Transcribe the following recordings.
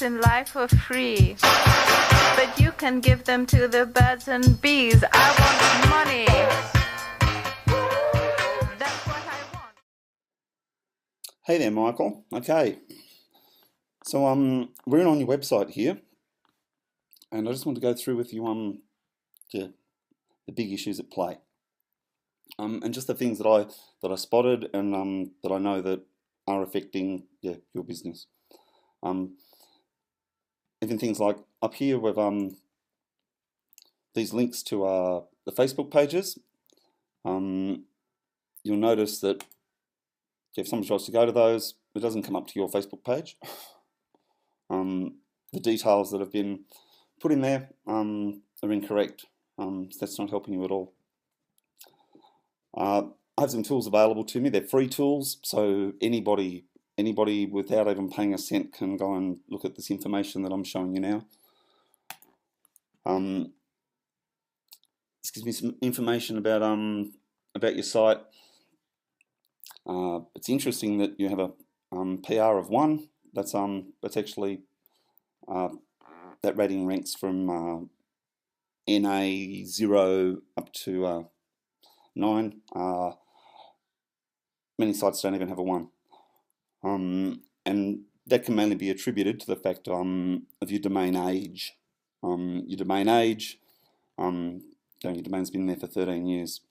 things in life for free, but you can give them to the birds and bees. I want money. That's what I want. Hey there, Michael. Okay, so we're on your website here, and I just want to go through with you the big issues at play, and just the things that I spotted and that I know that are affecting your business. Even things like up here with these links to the Facebook pages. You'll notice that if someone tries to go to those, it doesn't come up to your Facebook page. The details that have been put in there are incorrect. So that's not helping you at all. I have some tools available to me. They're free tools, so anybody without even paying a cent can go and look at this information that I'm showing you now. This gives me some information about your site. It's interesting that you have a PR of 1. That's actually that rating ranks from NA 0 up to 9. Many sites don't even have a 1. And that can mainly be attributed to the fact of your domain age. Your domain's been there for 13 years.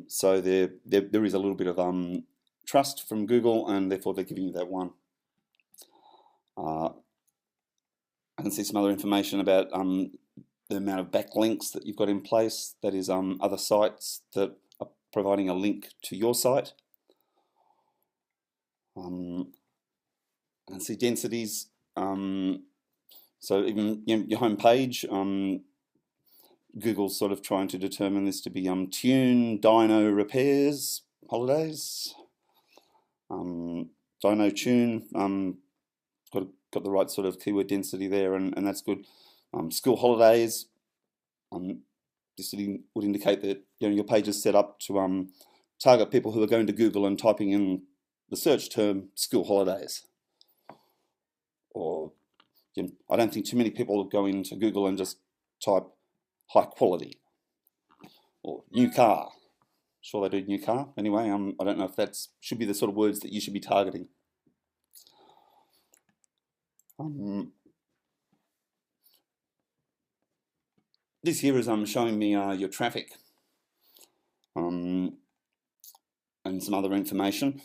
So there is a little bit of trust from Google, and therefore they're giving you that 1. I can see some other information about the amount of backlinks that you've got in place. That is other sites that are providing a link to your site. I can see densities. So even your home page, Google's sort of trying to determine this to be dino repairs holidays. Dynotune, got the right sort of keyword density there, and that's good. School holidays. This would indicate that your page is set up to target people who are going to Google and typing in the search term school holidays. Or I don't think too many people go into Google and just type high quality or new car. Sure, they do new car. Anyway, I don't know if that should be the sort of words that you should be targeting. This here is showing me your traffic and some other information.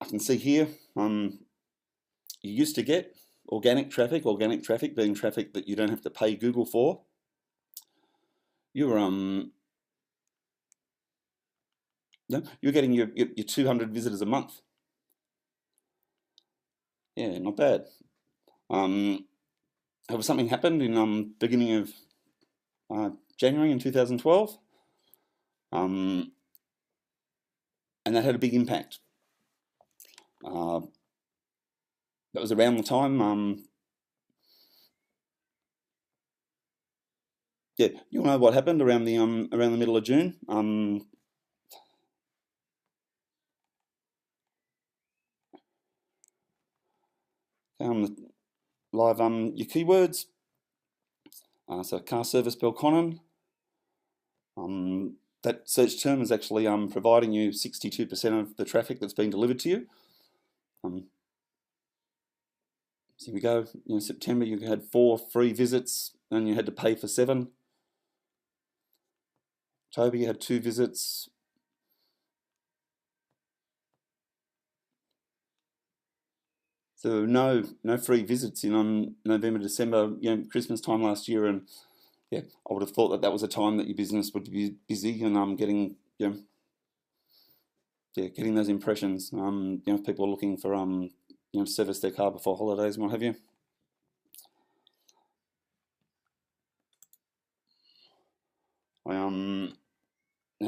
I can see here you used to get organic traffic being traffic that you don't have to pay Google for. You're getting your 200 visitors a month. Yeah, not bad. However, something happened in beginning of January in 2012, and that had a big impact. That was around the time. You'll know what happened around the middle of June. Live your keywords. So car service Belconnen. That search term is actually providing you 62% of the traffic that's being delivered to you. So here we go. September you had 4 free visits and you had to pay for 7. October you had 2 visits. So no free visits in November, December, Christmas time last year, and I would have thought that was a time that your business would be busy and getting getting those impressions. If people are looking for service their car before holidays and what have you.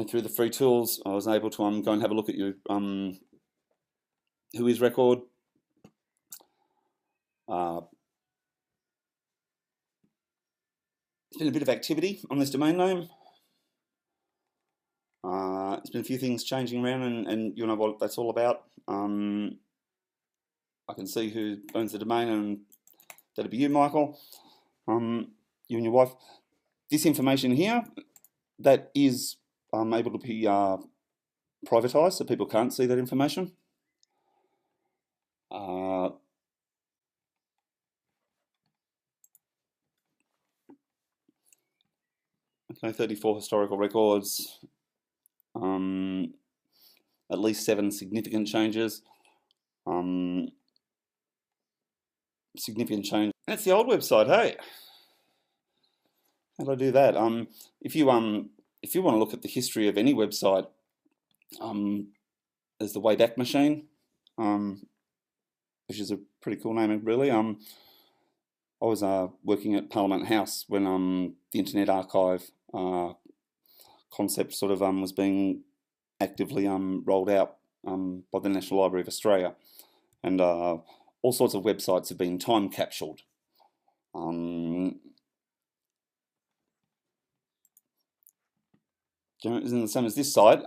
Through the free tools, I was able to go and have a look at your Who Is record. There's been a bit of activity on this domain name. There's been a few things changing around, and you know what that's all about. I can see who owns the domain, and that'd be you, Michael. You and your wife. This information here, that is able to be privatised, so people can't see that information. Okay, 34 historical records, at least 7 significant changes. Significant change. That's the old website, hey. How do I do that? If you want to look at the history of any website, there's the Wayback Machine, which is a pretty cool name, really. I was working at Parliament House when the Internet Archive concept sort of was being actively rolled out by the National Library of Australia, and all sorts of websites have been time capsuled. Isn't the same as this site.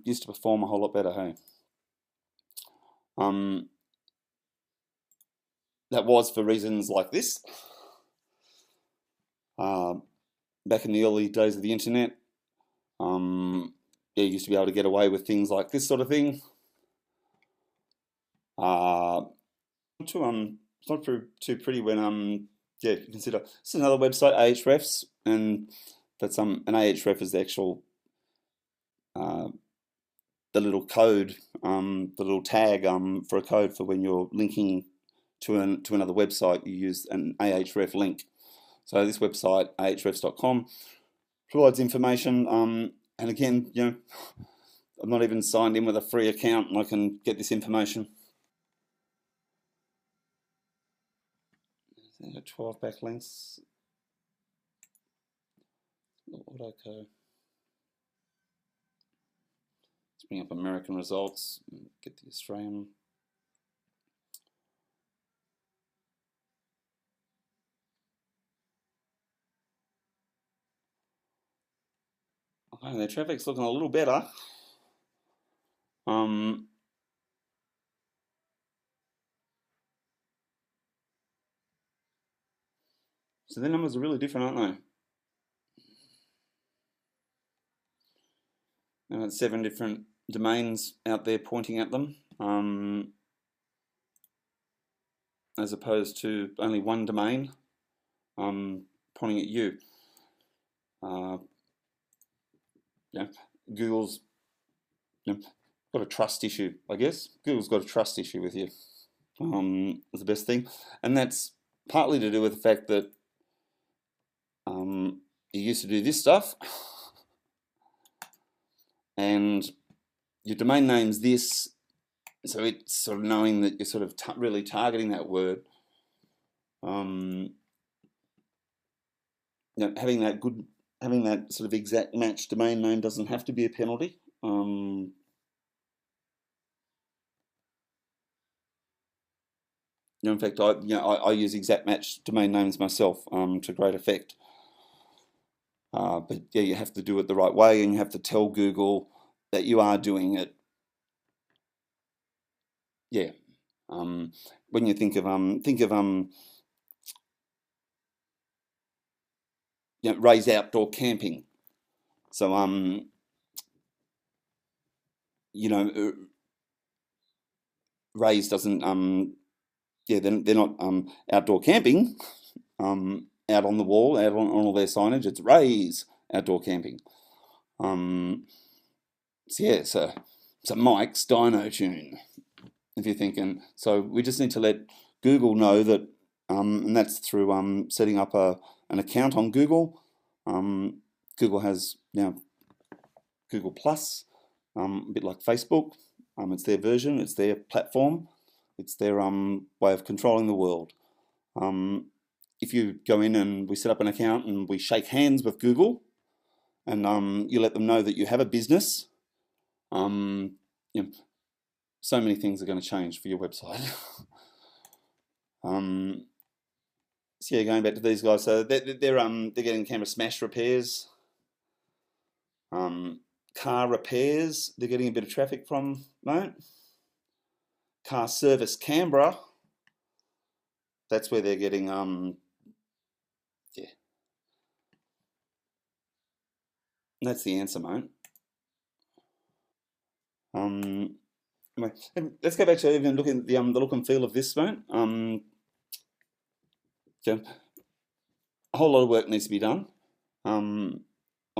Used to perform a whole lot better, hey. That was for reasons like this. Back in the early days of the internet, you used to be able to get away with things like this sort of thing. It's not too pretty when you consider this is another website, Ahrefs, and that's an Ahref is the actual the little code, the little tag for a code for when you're linking to another website. You use an Ahref link. So this website, ahrefs.com, provides information. And again, I'm not even signed in with a free account, and I can get this information. 12 backlinks. Autoco. Let's bring up American results. Get the Australian. Okay, their traffic's looking a little better. So their numbers are really different, aren't they? 7 different domains out there pointing at them, as opposed to only one domain pointing at you. Google's got a trust issue, I guess. Google's got a trust issue with you. Is the best thing, and that's partly to do with the fact that you used to do this stuff, and your domain name's this, so it's sort of knowing that you're sort of really targeting that word. Having that sort of exact match domain name doesn't have to be a penalty. In fact, I use exact match domain names myself to great effect. But yeah, you have to do it the right way, and you have to tell Google that you are doing it. Yeah. When you think of Ray's outdoor camping. So Ray's doesn't they're not outdoor camping out on the wall, out on all their signage. It's Ray's outdoor camping. So Mike's Dynotune, if you're thinking. So we just need to let Google know that, and that's through setting up an account on Google. Google has now Google Plus, a bit like Facebook. It's their version, it's their platform, it's their way of controlling the world. If you go in and we set up an account and we shake hands with Google, and you let them know that you have a business, so many things are going to change for your website. So yeah, going back to these guys, so they're getting Canberra smash repairs, car repairs. They're getting a bit of traffic from, right? Car service Canberra. that's where they're getting yeah. That's the answer, mate. Let's go back to even looking at the look and feel of this, mate. Yeah, a whole lot of work needs to be done on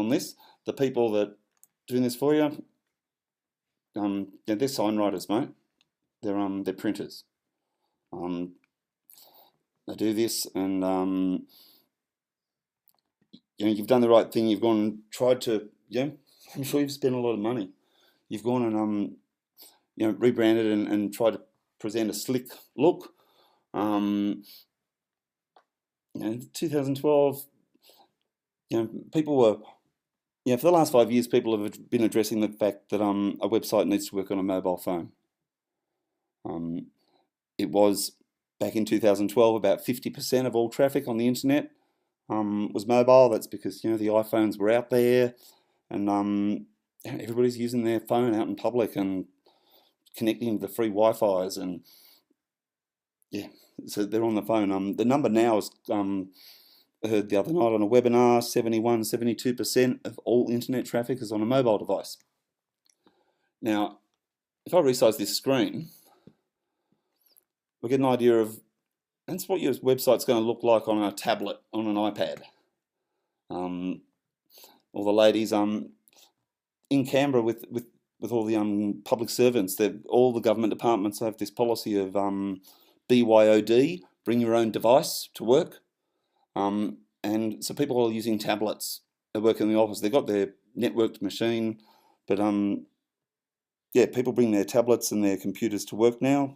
this. The people that are doing this for you, yeah, they're sign writers, mate. They're printers. They do this, and you've done the right thing. You've gone and tried to, I'm sure you've spent a lot of money. You've gone and rebranded and tried to present a slick look. 2012, people were, for the last 5 years, people have been addressing the fact that a website needs to work on a mobile phone. It was back in 2012 about 50% of all traffic on the internet was mobile. That's because the iPhones were out there, and everybody's using their phone out in public and connecting to the free Wi-Fi's, and so they're on the phone. The number now is, I heard the other night on a webinar, 72% of all internet traffic is on a mobile device. Now, if I resize this screen, we get an idea of that's what your website's going to look like on a tablet, on an iPad. All the ladies in Canberra with all the public servants, all the government departments have this policy of BYOD, bring your own device to work. And so people are using tablets. They work in the office. They've got their networked machine, but people bring their tablets and their computers to work now.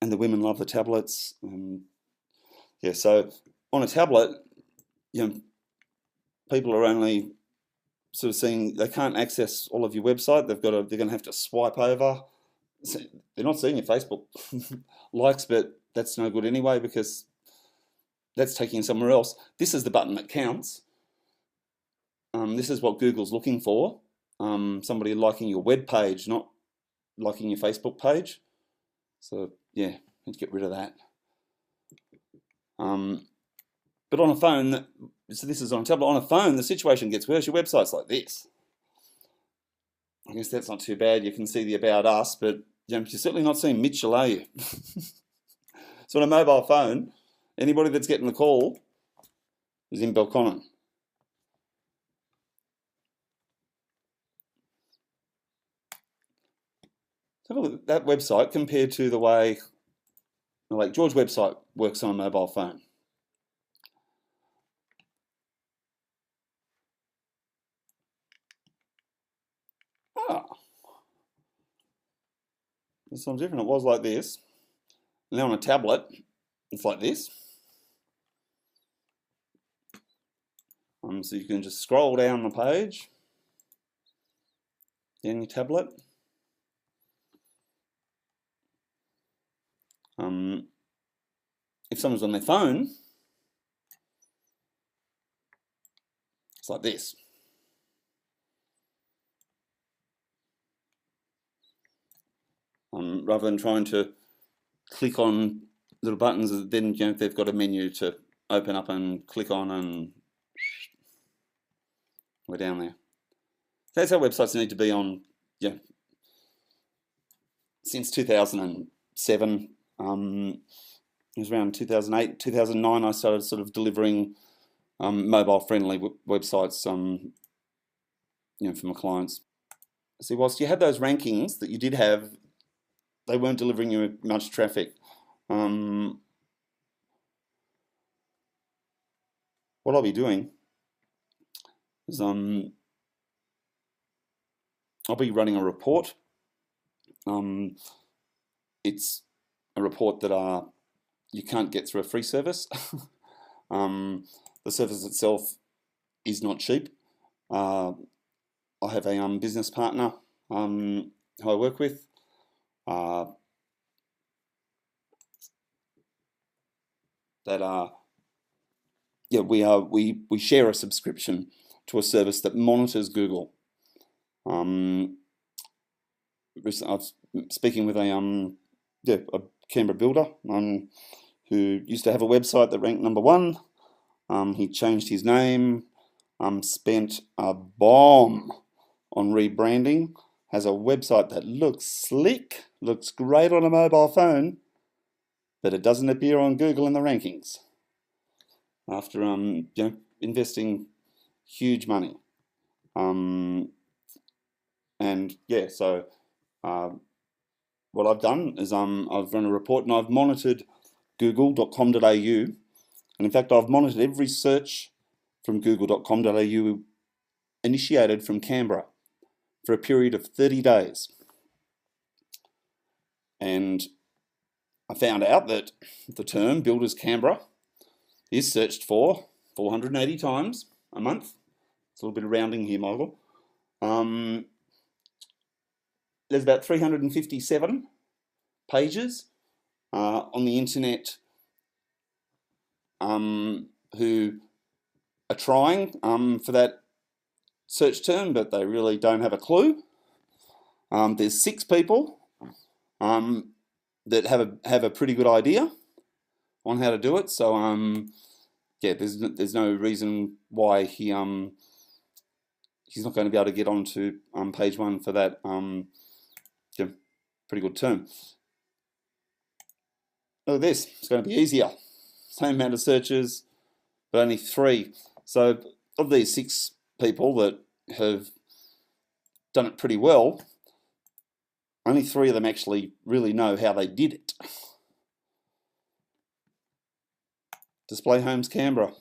And the women love the tablets. So on a tablet, people are only sort of seeing, they can't access all of your website. They're going to have to swipe over. They're not seeing your Facebook likes, but that's no good anyway because that's taking somewhere else. This is the button that counts. This is what Google's looking for. Somebody liking your web page, not liking your Facebook page. So need to get rid of that. But on a phone, so this is on a tablet. On a phone, the situation gets worse. Your website's like this. I guess that's not too bad. You can see the About Us, but you're certainly not seeing Mitchell, are you? So on a mobile phone, anybody that's getting the call is in Belconnen. Have a look at that website compared to the way like George's website works on a mobile phone. It's something different. It was like this. Now on a tablet, it's like this. So you can just scroll down the page in your tablet. If someone's on their phone, it's like this. Rather than trying to click on little buttons, then they've got a menu to open up and click on, and we're down there. That's how websites need to be on. Since 2007, it was around 2008, 2009. I started sort of delivering mobile-friendly websites, for my clients. See, whilst you had those rankings that you did have, they weren't delivering you much traffic. What I'll be doing is I'll be running a report. It's a report that you can't get through a free service. The service itself is not cheap. I have a business partner who I work with. We share a subscription to a service that monitors Google. I was speaking with a a Canberra builder who used to have a website that ranked #1. He changed his name, spent a bomb on rebranding, has a website that looks slick, looks great on a mobile phone, but it doesn't appear on Google in the rankings after investing huge money. And yeah, so what I've done is I've run a report and I've monitored google.com.au, and in fact I've monitored every search from google.com.au initiated from Canberra for a period of 30 days. And I found out that the term Builders Canberra is searched for 480 times a month. It's a little bit of rounding here, Michael. There's about 357 pages on the internet who are trying for that search term, but they really don't have a clue. There's 6 people that have a pretty good idea on how to do it. So yeah, there's no reason why he's not going to be able to get onto page 1 for that pretty good term. Look at this, it's going to be easier. Same amount of searches, but only 3. So of these 6 people that have done it pretty well, only 3 of them actually really know how they did it. Display Homes Canberra.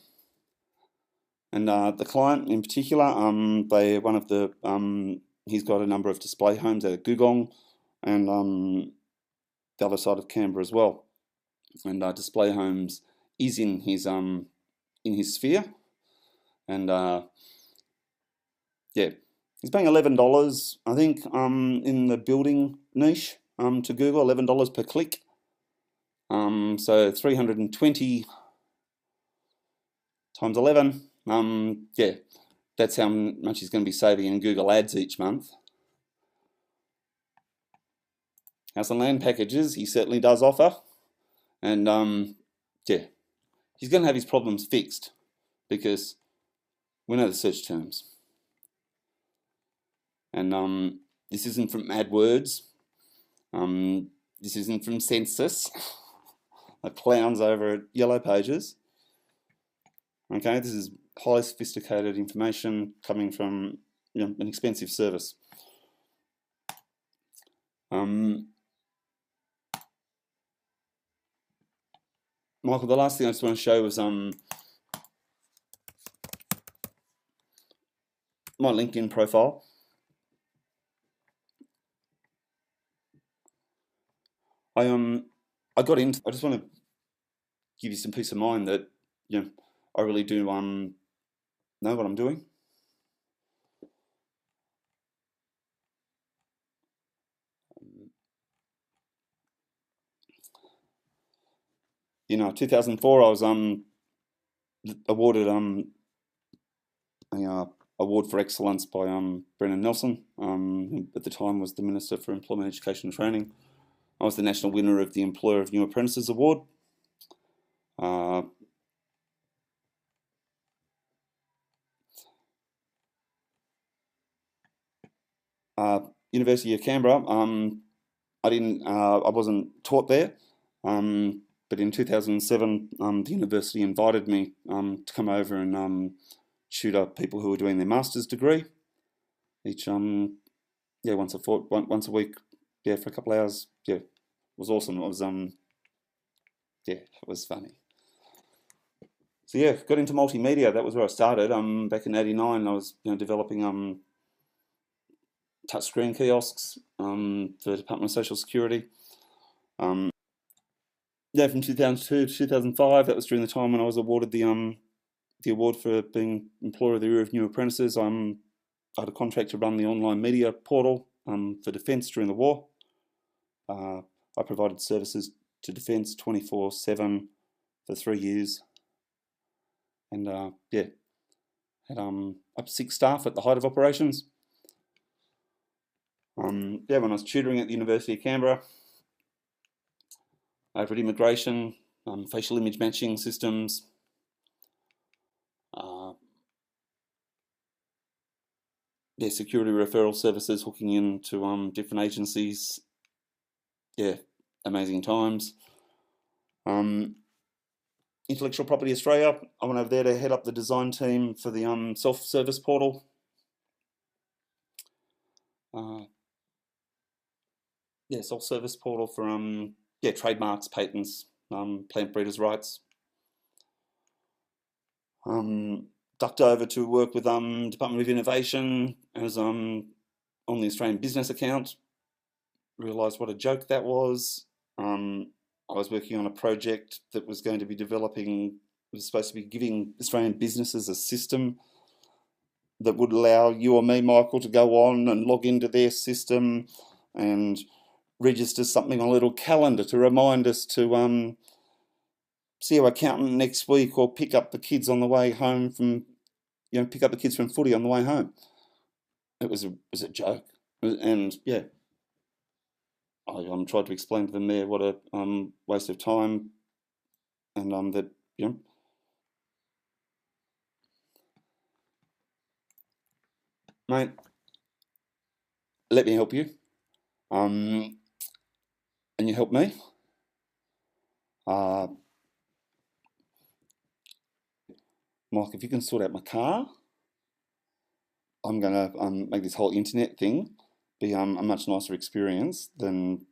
And the client in particular, they're one of the, he's got a number of display homes out of Googong and the other side of Canberra as well. And Display Homes is in his sphere. And yeah, he's paying $11, I think, in the building niche to Google, $11 per click. So 320 times 11. Yeah, that's how much he's going to be saving in Google Ads each month. House and land packages, he certainly does offer. And yeah, he's going to have his problems fixed because we know the search terms. And this isn't from AdWords. This isn't from Census. The clowns over at Yellow Pages. Okay, this is highly sophisticated information coming from an expensive service. Michael, the last thing I just want to show was my LinkedIn profile. I got into. I just want to give you some peace of mind that I really do know what I'm doing. 2004, I was awarded an award for excellence by Brennan Nelson, who at the time was the Minister for Employment, Education and Training. I was the national winner of the Employer of New Apprentices Award. University of Canberra. I wasn't taught there, but in 2007, the university invited me to come over and tutor people who were doing their master's degree. Each once a week, for a couple of hours. Yeah, it was awesome. It was it was funny. So yeah, got into multimedia. That was where I started. Back in '89, I was developing touchscreen kiosks for the Department of Social Security. Yeah, from 2002 to 2005, that was during the time when I was awarded the award for being Employer of the Year of New Apprentices. I had a contract to run the online media portal for Defence during the war. I provided services to Defence 24/7 for 3 years, and yeah, had up to 6 staff at the height of operations. Yeah, when I was tutoring at the University of Canberra, over at immigration, facial image matching systems, yeah, security referral services, hooking into different agencies. Yeah, amazing times. Intellectual Property Australia, I went over there to head up the design team for the self-service portal. Yeah, self-service portal for yeah, trademarks, patents, plant breeders' rights. Ducked over to work with Department of Innovation as on the Australian business account. Realised what a joke that was. I was working on a project that was going to be developing, was supposed to be giving Australian businesses a system that would allow you or me, Michael, to go on and log into their system and register something on a little calendar to remind us to see our accountant next week, or pick up the kids on the way home from, pick up the kids from footy on the way home. It was a joke, and yeah, I tried to explain to them there what a waste of time, and that mate, let me help you, and you help me. Mike, if you can sort out my car, I'm gonna make this whole internet thing be a much nicer experience than